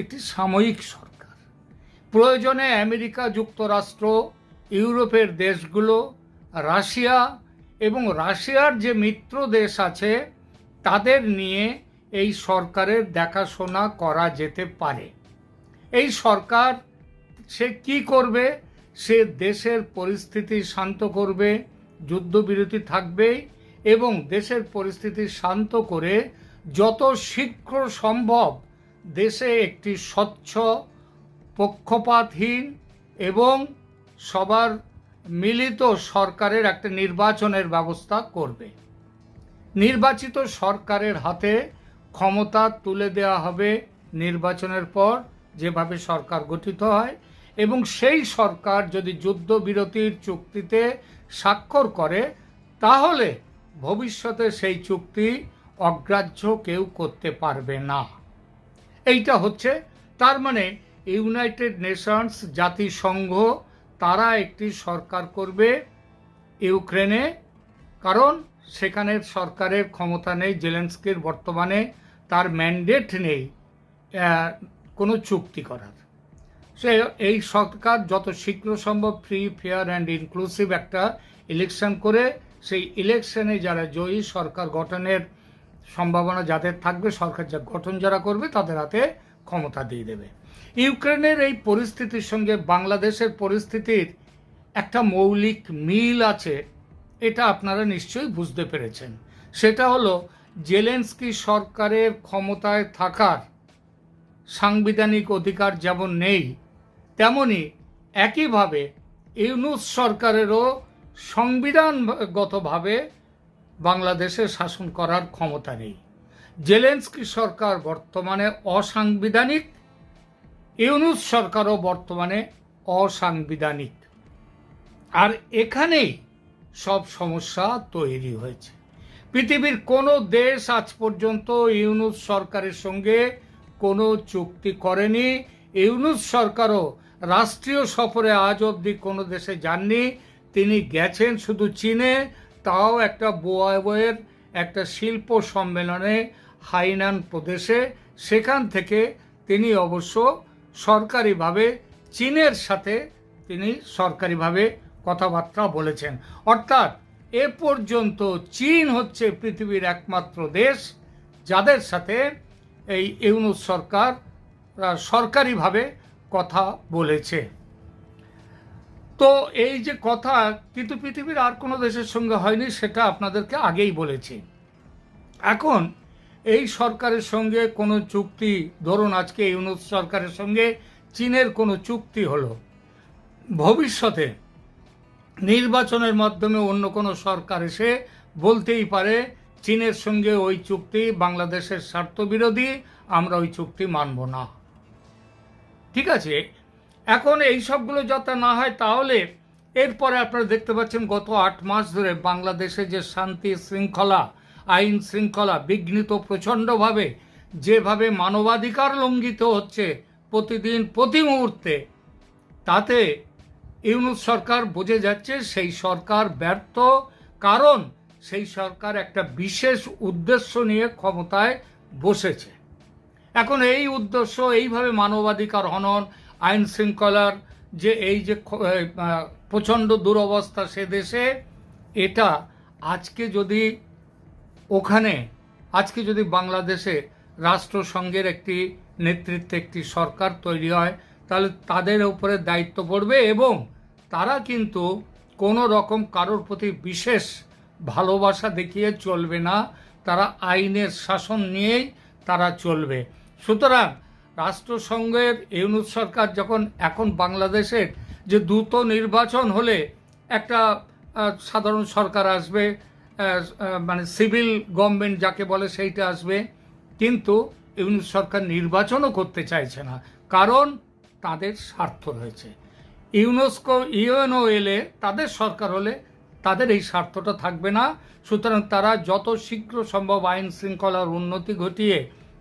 একটি সাময়িক সরকার। প্রয়োজনে আমেরিকা যুক্তরাষ্ট্র, ইউরোপের দেশগুলো, রাশিয়া এবং রাশিয়ার যে মিত্র দেশ আছে তাদের নিয়ে এই সরকারের দেখাশোনা করা যেতে পারে। এই সরকার সে কি করবে? সে দেশের পরিস্থিতি শান্ত করবে, যুদ্ধবিরতি থাকবে এবং দেশের পরিস্থিতি শান্ত করে যত শীঘ্র সম্ভব দেশে একটি স্বচ্ছ, পক্ষপাতহীন এবং সবার মিলিত সরকারের একটা নির্বাচনের ব্যবস্থা করবে। নির্বাচিত সরকারের হাতে ক্ষমতা তুলে দেওয়া হবে নির্বাচনের পর, যেভাবে সরকার গঠিত হয়, এবং সেই সরকার যদি যুদ্ধবিরতির চুক্তিতে স্বাক্ষর করে তাহলে ভবিষ্যতে সেই চুক্তি অগ্রাহ্য কেউ করতে পারবে না। এইটা হচ্ছে, তার মানে ইউনাইটেড নেশনস, জাতিসংঘ, তারা একটি সরকার করবে ইউক্রেনে, কারণ সেখানের সরকারের ক্ষমতা নেই। জেলেনস্কির বর্তমানে তার ম্যান্ডেট নেই কোনো চুক্তি করার। সে এই সরকার যত শীঘ্র সম্ভব ফ্রি, ফেয়ার অ্যান্ড ইনক্লুসিভ একটা ইলেকশন করে সেই ইলেকশনে যারা জয়ী, সরকার গঠনের সম্ভাবনা যাদের থাকবে, সরকার যা গঠন যারা করবে তাদের হাতে ক্ষমতা দিয়ে দেবে। ইউক্রেনের এই পরিস্থিতির সঙ্গে বাংলাদেশের পরিস্থিতির একটা মৌলিক মিল আছে, এটা আপনারা নিশ্চয়ই বুঝতে পেরেছেন। সেটা হলো জেলেনস্কি সরকারের ক্ষমতায় থাকার সাংবিধানিক অধিকার যেমন নেই, তেমনি একইভাবে ইউনূস সরকারেরও সংবিধানগতভাবে বাংলাদেশে শাসন করার ক্ষমতা নেই। জেলেনস্কি সরকার বর্তমানে অসাংবিধানিক, ইউনূস সরকারও বর্তমানে অসাংবিধানিক। আর এখানেই সব সমস্যা তৈরি হয়েছে। পৃথিবীর কোনো দেশ আজ পর্যন্ত ইউনূস সরকারের সঙ্গে কোনো চুক্তি করেনি। ইউনূস সরকারও রাষ্ট্রীয় সফরে আজ অবধি কোনো দেশে যাননি। তিনি গেছেন শুধু চীনে, তাও একটা বোয়াবয়ের একটা শিল্প সম্মেলনে হাইনান প্রদেশে। সেখান থেকে তিনি অবশ্য সরকারিভাবে চীনের সাথে তিনি সরকারিভাবে কথাবার্তা বলেছেন। অর্থাৎ এ পর্যন্ত চীন হচ্ছে পৃথিবীর একমাত্র দেশ যাদের সাথে এই ইউনূস সরকার সরকারিভাবে কথা বলেছে। তো এই যে কথা, কিন্তু পৃথিবীর আর কোনো দেশের সঙ্গে হয়নি, সেটা আপনাদেরকে আগেই বলেছি। এখন এই সরকারের সঙ্গে কোনো চুক্তি, ধরুন আজকে ইউনূস সরকারের সঙ্গে চীনের কোনো চুক্তি হলো, ভবিষ্যতে নির্বাচনের মাধ্যমে অন্য কোনো সরকার এসে বলতেই পারে চীনের সঙ্গে ওই চুক্তি বাংলাদেশের স্বার্থবিরোধী, আমরা ওই চুক্তি মানব না। ঠিক আছে, এখন এই সবগুলো যাতে না হয়, তাহলে এরপরে আপনারা দেখতে পাচ্ছেন গত 8 মাস ধরে বাংলাদেশে যে শান্তি শৃঙ্খলা, আইন শৃঙ্খলা বিঘ্নিত প্রচণ্ডভাবে, যেভাবে মানবাধিকার লঙ্ঘিত হচ্ছে প্রতিদিন প্রতি মুহূর্তে, তাতে ইউনূস সরকার বুঝে যাচ্ছে সেই সরকার ব্যর্থ, কারণ সেই সরকার একটা বিশেষ উদ্দেশ্য নিয়ে ক্ষমতায় বসেছে। এখন এই উদ্দেশ্য, এইভাবে মানবাধিকার হনন, আইন শৃঙ্খলার যে এই যে প্রচণ্ড দুরবস্থা সে দেশে, এটা আজকে যদি বাংলাদেশে রাষ্ট্রসংঘের একটি নেতৃত্বে একটি সরকার তৈরি হয়, তাহলে তাদের উপরে দায়িত্ব পড়বে এবং তারা কিন্তু কোনো রকম কারোর প্রতি বিশেষ ভালোবাসা দেখিয়ে চলবে না, তারা আইনের শাসন নিয়েই তারা চলবে। সুতরাং রাষ্ট্রসংঘের ইউনূস সরকার যখন এখন বাংলাদেশের যে দ্রুত নির্বাচন হলে একটা সাধারণ সরকার আসবে, মানে সিভিল গভর্নমেন্ট যাকে বলে সেইটা আসবে, কিন্তু ইউনূস সরকার নির্বাচনও করতে চাইছে না, কারণ তাদের স্বার্থ রয়েছে। ইউএনও এলে, তাদের সরকার হলে তাদের এই স্বার্থটা থাকবে না। সুতরাং তারা যত শীঘ্র সম্ভব আইন শৃঙ্খলার উন্নতি ঘটিয়ে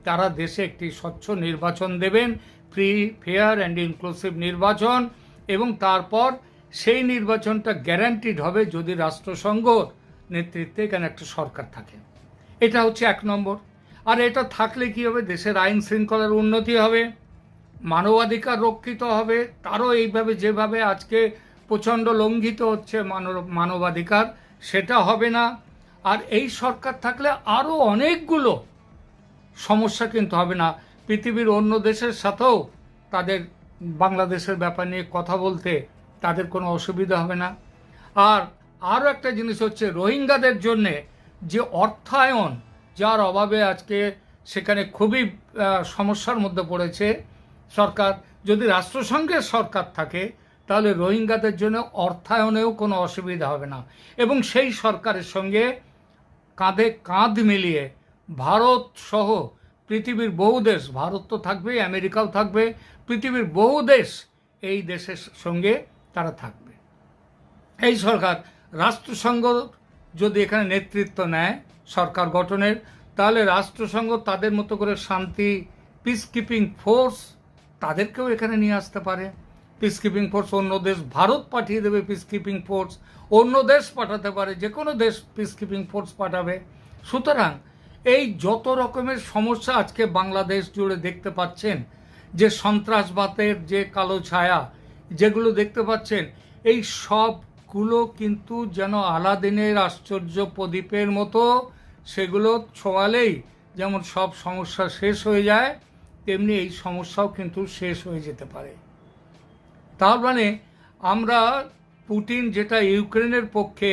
তারা দেশে একটি স্বচ্ছ নির্বাচন দেবেন, ফ্রি, ফেয়ার অ্যান্ড ইনক্লুসিভ নির্বাচন, এবং তারপর সেই নির্বাচনটা গ্যারান্টিড হবে যদি রাষ্ট্রসংঘর নেতৃত্বে এখানে একটা সরকার থাকে। এটা হচ্ছে 1 নম্বর। আর এটা থাকলে কি হবে? দেশের আইন শৃঙ্খলার উন্নতি হবে, মানবাধিকার রক্ষিত হবে। তারও এইভাবে যেভাবে আজকে প্রচণ্ড লঙ্ঘিত হচ্ছে মানবাধিকার, সেটা হবে না। আর এই সরকার থাকলে আরও অনেকগুলো সমস্যা কিন্তু হবে না। পৃথিবীর অন্য দেশের সাথেও তাদের বাংলাদেশের ব্যাপার নিয়ে কথা বলতে তাদের কোনো অসুবিধা হবে না। আর আরও একটা জিনিস হচ্ছে, রোহিঙ্গাদের জন্যে যে অর্থায়ন, যার অভাবে আজকে সেখানে খুবই সমস্যার মধ্যে পড়েছে সরকার, যদি রাষ্ট্রসংঘের সরকার থাকে তাহলে রোহিঙ্গাদের জন্য অর্থায়নেও কোনো অসুবিধা হবে না। এবং সেই সরকারের সঙ্গে কাঁধে কাঁধ মিলিয়ে ভারত সহ পৃথিবীর বহু দেশ, ভারত তো থাকবেই, আমেরিকাও থাকবে, পৃথিবীর বহু দেশ এই দেশের সঙ্গে তারা থাকবে। এই সরকার, রাষ্ট্রসংঘ যদি এখানে নেতৃত্ব নেয় সরকার গঠনের, তাহলে রাষ্ট্রসংঘ তাদের মতো করে শান্তি পিস কিপিং ফোর্স তাদেরকেও এখানে নিয়ে আসতে পারে। পিস কিপিং ফোর্স অন্য দেশ, ভারত পাঠিয়ে দেবে পিস কিপিং ফোর্স, অন্য দেশ পাঠাতে পারে, যে কোনো দেশ পিস কিপিং ফোর্স পাঠাবে। সুতরাং এই যত রকমের সমস্যা আজকে বাংলাদেশ জুড়ে দেখতে পাচ্ছেন, যে সন্ত্রাসবাদের যে কালো ছায়া যেগুলো দেখতে পাচ্ছেন, এই সবগুলো কিন্তু যেন আলাদিনের আশ্চর্য প্রদীপের মতো, সেগুলো ছোঁয়ালেই যেমন সব সমস্যা শেষ হয়ে যায়, তেমনি এই সমস্যাও কিন্তু শেষ হয়ে যেতে পারে। তার মানে আমরা পুতিন যেটা ইউক্রেনের পক্ষে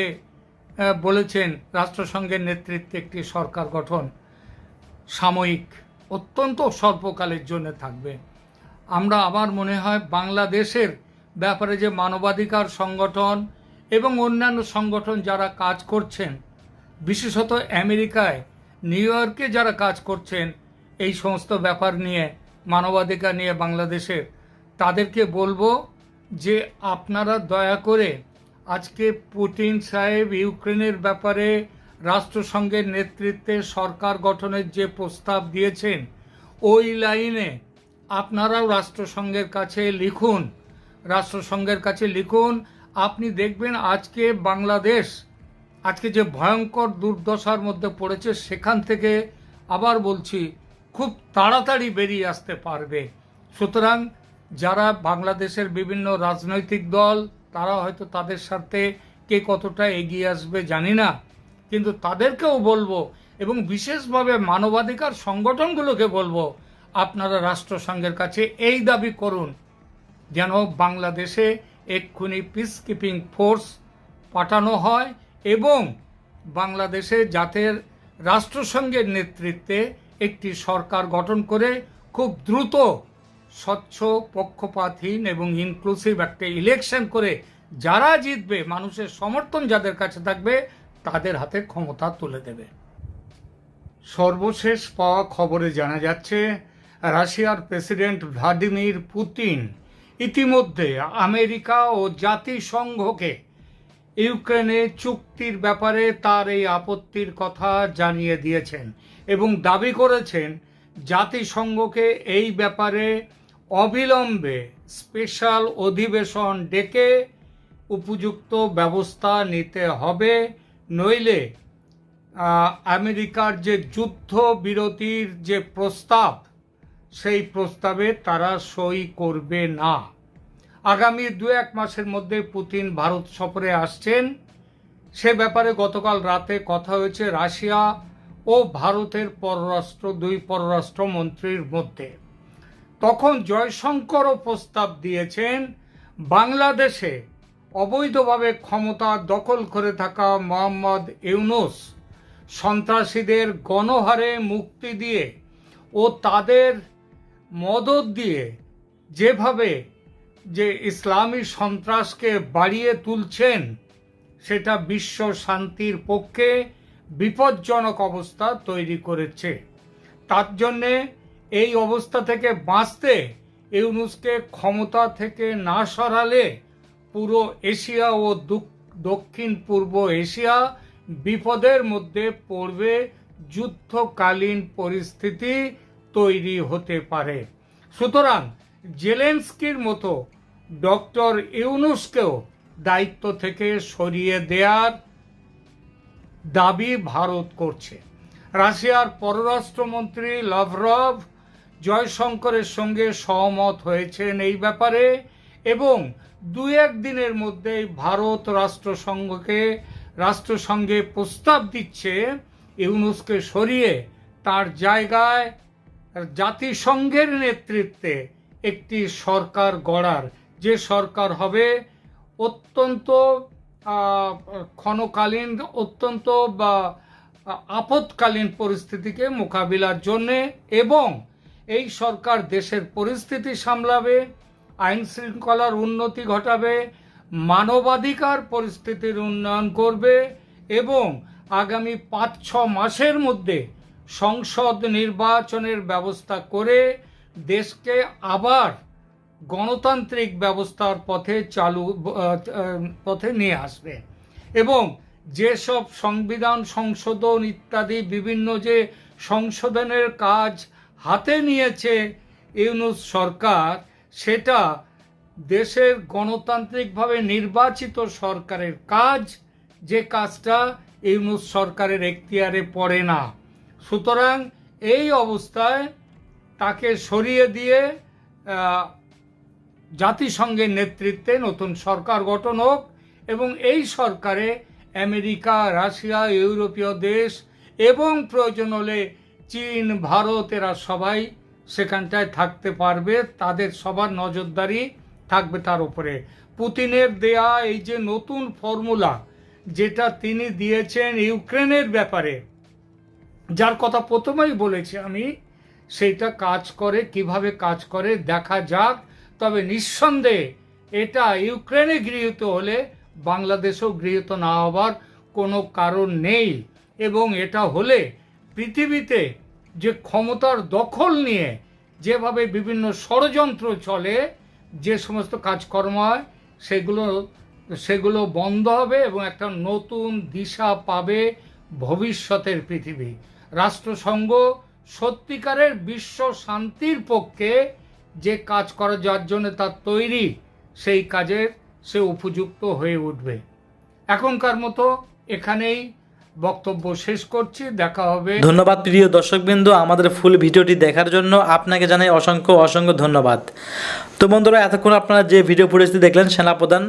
বলেছেন, রাষ্ট্রসংঘের নেতৃত্বে একটি সরকার গঠন সাময়িক, অত্যন্ত স্বল্পকালের জন্য থাকবে। আমরা, আমার মনে হয় বাংলাদেশের ব্যাপারে যে মানবাধিকার সংগঠন এবং অন্যান্য সংগঠন যারা কাজ করছেন, বিশেষত আমেরিকায়, নিউ ইয়র্কে যারা কাজ করছেন এই সমস্ত ব্যাপার নিয়ে, মানবাধিকার নিয়ে বাংলাদেশের, তাদেরকে বলবো যে আপনারা দয়া করে আজকে পুতিন সাহেব ইউক্রেনের ব্যাপারে রাষ্ট্রসংঘের নেতৃত্বে সরকার গঠনের যে প্রস্তাব দিয়েছেন, ওই লাইনে আপনারাও রাষ্ট্রসংঘের কাছে লিখুন, রাষ্ট্রসংঘের কাছে লিখুন। আপনি দেখবেন আজকে বাংলাদেশ আজকে যে ভয়ঙ্কর দুর্দশার মধ্যে পড়েছে, সেখান থেকে আবার বলছি খুব তাড়াতাড়ি বেরিয়ে আসতে পারবে। সুতরাং যারা বাংলাদেশের বিভিন্ন রাজনৈতিক দল, তারা হয়তো তাদের সাথে কে কতটা এগিয়ে আসবে জানি না, কিন্তু তাদেরকেও বলবো এবং বিশেষভাবে মানবাধিকার সংগঠনগুলোকে বলবো, আপনারা রাষ্ট্রসংঘের কাছে এই দাবি করুন যেন বাংলাদেশে এক্ষুনি পিস কিপিং ফোর্স পাঠানো হয় এবং বাংলাদেশে যাতে রাষ্ট্রসংঘের নেতৃত্বে একটি সরকার গঠন করে খুব দ্রুত স্বচ্ছ, পক্ষপাতহীন এবং ইনক্লুসিভ একটা ইলেকশন করে যারা জিতবে, মানুষের সমর্থন যাদের কাছে থাকবে, তাদের হাতে ক্ষমতা তুলে দেবে। সর্বশেষ পাওয়া খবরে জানা যাচ্ছে রাশিয়ার প্রেসিডেন্ট ভ্লাদিমির পুতিন ইতিমধ্যে আমেরিকা ও জাতিসংঘকে ইউক্রেনে চুক্তির ব্যাপারে তার এই আপত্তির কথা জানিয়ে দিয়েছেন এবং দাবি করেছেন জাতিসংঘকে এই ব্যাপারে অবিলম্বে স্পেশাল অধিবেশন ডেকে উপযুক্ত ব্যবস্থা নিতে হবে, নইলে আমেরিকার যে যুদ্ধ বিরতির যে প্রস্তাব, সেই প্রস্তাবে তারা সই করবে না। আগামী 2-1 মাসের মধ্যে পুতিন ভারত সফরে আসছেন, সে ব্যাপারে গতকাল রাতে কথা হয়েছে রাশিয়া ও ভারতের দুই পররাষ্ট্রমন্ত্রীর মধ্যে। তখন জয়শঙ্করও প্রস্তাব দিয়েছেন বাংলাদেশে অবৈধভাবে ক্ষমতা দখল করে থাকা মোহাম্মদ ইউনূস সন্ত্রাসীদের গণহারে মুক্তি দিয়ে ও তাদের মদত দিয়ে যেভাবে যে ইসলামী সন্ত্রাসকে বাড়িয়ে তুলছেন, সেটা বিশ্ব শান্তির পক্ষে বিপজ্জনক অবস্থা তৈরি করেছে। তার জন্যে এই অবস্থা থেকে বাঁচতে ইউনূসকে ক্ষমতা থেকে না সরালে পুরো এশিয়া ও দক্ষিণ পূর্ব এশিয়া বিপদের মধ্যে পড়বে, যুদ্ধকালীন পরিস্থিতি তৈরি হতে পারে। সুতরাং জেলেনস্কির মতো ডক্টর ইউনূসকেও দায়িত্ব থেকে সরিয়ে দেওয়ার দাবি ভারত করছে। রাশিয়ার পররাষ্ট্রমন্ত্রী লাভরভ জয়শঙ্করের সঙ্গে সহমত হয়েছেন এই ব্যাপারে এবং 2-1 দিনের মধ্যেই ভারত রাষ্ট্রসংঘে প্রস্তাব দিচ্ছে ইউনূসকে সরিয়ে তার জায়গায় জাতিসংঘের নেতৃত্বে একটি সরকার গড়ার, যে সরকার হবে অত্যন্ত ক্ষণকালীন, অত্যন্ত বা আপৎকালীন পরিস্থিতিকে মোকাবিলার জন্যে, এবং এই সরকার দেশের পরিস্থিতি সামলাবে, আইন শৃঙ্খলার উন্নতি ঘটাবে, মানবাধিকার পরিস্থিতির উন্নয়ন করবে এবং আগামী 5-6 মাসের মধ্যে সংসদ নির্বাচনের ব্যবস্থা করে দেশকে আবার গণতান্ত্রিক ব্যবস্থার পথে নিয়ে আসবে। এবং যেসব সংবিধান সংশোধন ইত্যাদি বিভিন্ন যে সংশোধনের কাজ হাতে নিয়েছে ইউনূস সরকার, সেটা দেশের গণতান্ত্রিকভাবে নির্বাচিত সরকারের কাজ, যে কাজটা ইউনূস সরকারের এখতিয়ারে পড়ে না। সুতরাং এই অবস্থায় তাকে সরিয়ে দিয়ে জাতিসংঘের নেতৃত্বে নতুন সরকার গঠন হোক এবং এই সরকারে আমেরিকা, রাশিয়া, ইউরোপীয় দেশ এবং প্রয়োজন হলে চীন, ভারত, এরা সবাই সেখানটায় থাকতে পারবে, তাদের সবার নজরদারি থাকবে তার উপরে। পুতিনের দেয়া এই যে নতুন ফর্মুলা যেটা তিনি দিয়েছেন ইউক্রেনের ব্যাপারে, যার কথা প্রথমেই বলেছি আমি, সেইটা কাজ করে, কিভাবে কাজ করে দেখা যাক। তবে নিঃসন্দেহে এটা ইউক্রেনে গৃহীত হলে বাংলাদেশেও গৃহীত না হবার কোনো কারণ নেই। এবং এটা হলে পৃথিবীতে যে ক্ষমতার দখল নিয়ে যেভাবে বিভিন্ন ষড়যন্ত্র চলে, যে সমস্ত কাজকর্ম হয়, সেগুলো বন্ধ হবে এবং একটা নতুন দিশা পাবে ভবিষ্যতের পৃথিবী। রাষ্ট্রসংঘ সত্যিকারের বিশ্ব শান্তির পক্ষে যে কাজ করা যার জন্য তার তৈরি, সেই কাজের সে উপযুক্ত হয়ে উঠবে। এখনকার মতো এখানেই বক্তব্য শেষ করছি, দেখা হবে। ধন্যবাদ প্রিয় দর্শকবৃন্দ, আমাদের ফুল ভিডিওটি দেখার জন্য আপনাকে জানাই অসংখ্য অসংখ্য ধন্যবাদ। তো বন্ধুরা, এতক্ষণ আপনারা যে ভিডিও ফুটেজটি দেখলেন সেনাপ্রধান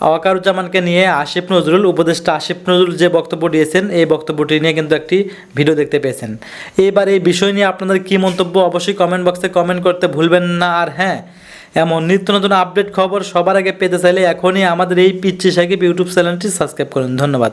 ওয়াকারুজ্জামানকে নিয়ে আসিফ নজরুল, উপদেষ্টা আসিফ নজরুল যে বক্তব্য দিয়েছেন, এই বক্তব্যটি নিয়ে কিন্তু একটি ভিডিও দেখতে পেয়েছেন। এবার এই বিষয় নিয়ে আপনাদের কী মন্তব্য অবশ্যই কমেন্ট বক্সে কমেন্ট করতে ভুলবেন না। আর হ্যাঁ, এমন নিত্য নতুন আপডেট খবর সবার আগে পেতে চাইলে এখনই আমাদের এই পিচ্চি সাকিব ইউটিউব চ্যানেলটি সাবস্ক্রাইব করুন। ধন্যবাদ।